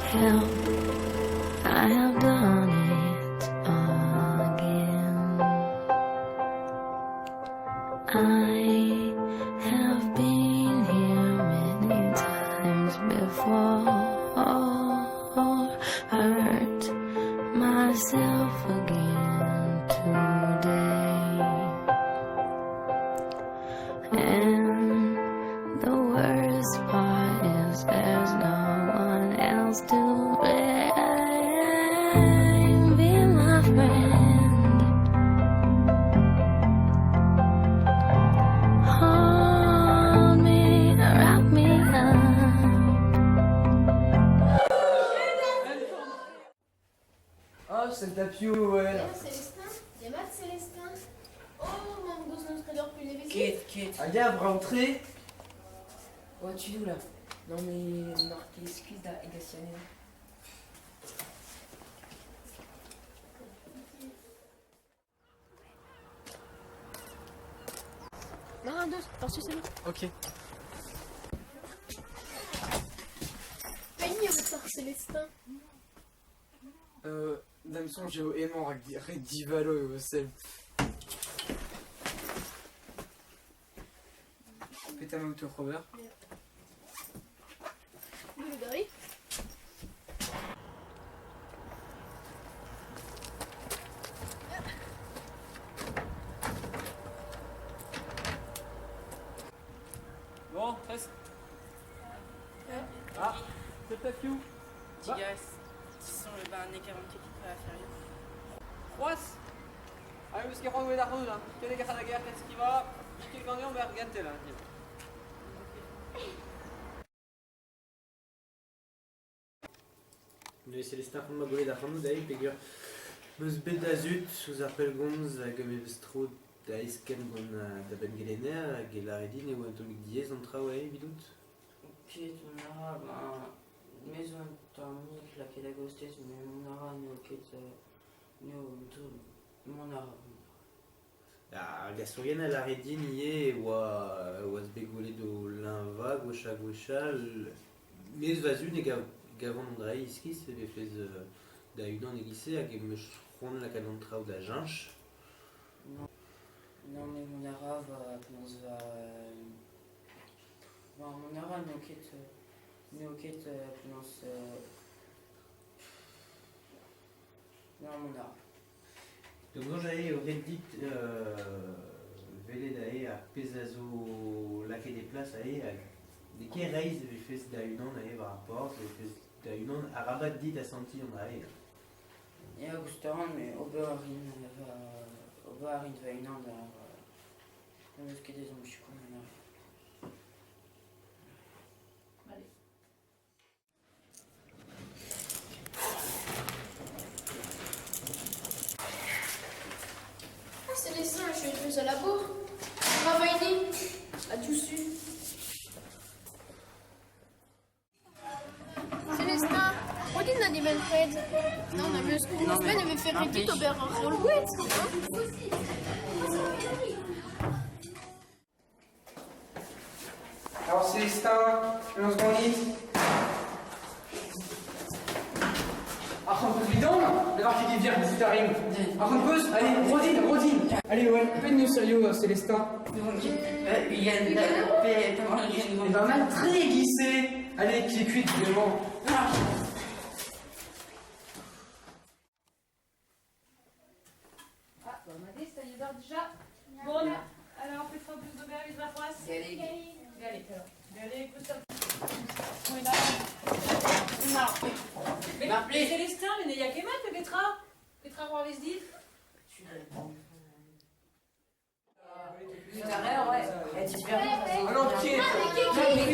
help, I have done it again. I have been here many times before, hurt myself again today, and the worst part is there's no one else to blame. Be my friend, hold me, wrap me up. Oh, c'est le tapis, ouais. Célestin, des maths Célestin. Oh, mon gosse non trader plus les Kate. Regarde, rentrez. Oh, tu es où là? Non mais qu'est-ce qu'il y a Egasiane? Marin 2, parce que c'est bon. Ok. Pas une par Célestin. Dame son j'ai aimant redivalo et sel. Pétame auto Robert. Le gris. Bon, reste. Ah, c'est pas fiou. Tigas, tu sens le barnet 40 qui va faire rien. Croise. Allez, parce qu'il y a pas de d'argent là. Quel est la guerre, qu'est-ce qui va? Quel gagne, on va regarder là. Nu Celestin van Magole da Hamou da pegur meus bet da zut sous appel gomz hag me vestro da esken gant da ben gelener hag e laredin e oa antomik diez an traoù ae bidout. Ok, ton ara, maison thermique, la quai d'agostez, mais mon ara, mon ara. Hag a sourien a laredin ie oa zbegole do linva gwecha mes vazun e gavant an dra iskis e fez da unan e gise hag e meus ron la kadant traoù da jinch. Non mais mon ara va mon ara neoket prononce non mon ara. Donc non j'avais au Reddit vele da e ar pezazo lake des places a e hag de ket reiz e fez da unan a e war ar port e fez da unan a rabat dit a santi an a e. Ja, gustaran, mais oberharin va unan da eus ket ez an bicikoù mon ara. Célestin, je suis plus à la bourre. Ravaini, adoucu. Célestin, redis n'a dit ben Fred. Non, mais le scoop, on avait fait Reddit au beurre en roulette. Alors Célestin, on se lit. Arran peu bidon, le marqué qui vient, c'est Tarim. Arran peu, allez, Rodine. Allez, ouais, peine-nous sérieux, Célestin. Il y a de la paix, Il va mal très glissé. Allez, pied cuit, vraiment. Ah, bon, on m'a dit, ça y est d'heure déjà. Bon, alors, on fait 3 plus de verre, les affaires. Allez, Allez, écoute ça. Oui, là. Mais Célestin, mais il y a qu'à mettre, Petra. Petra, voir les dit. Alors, qui est mais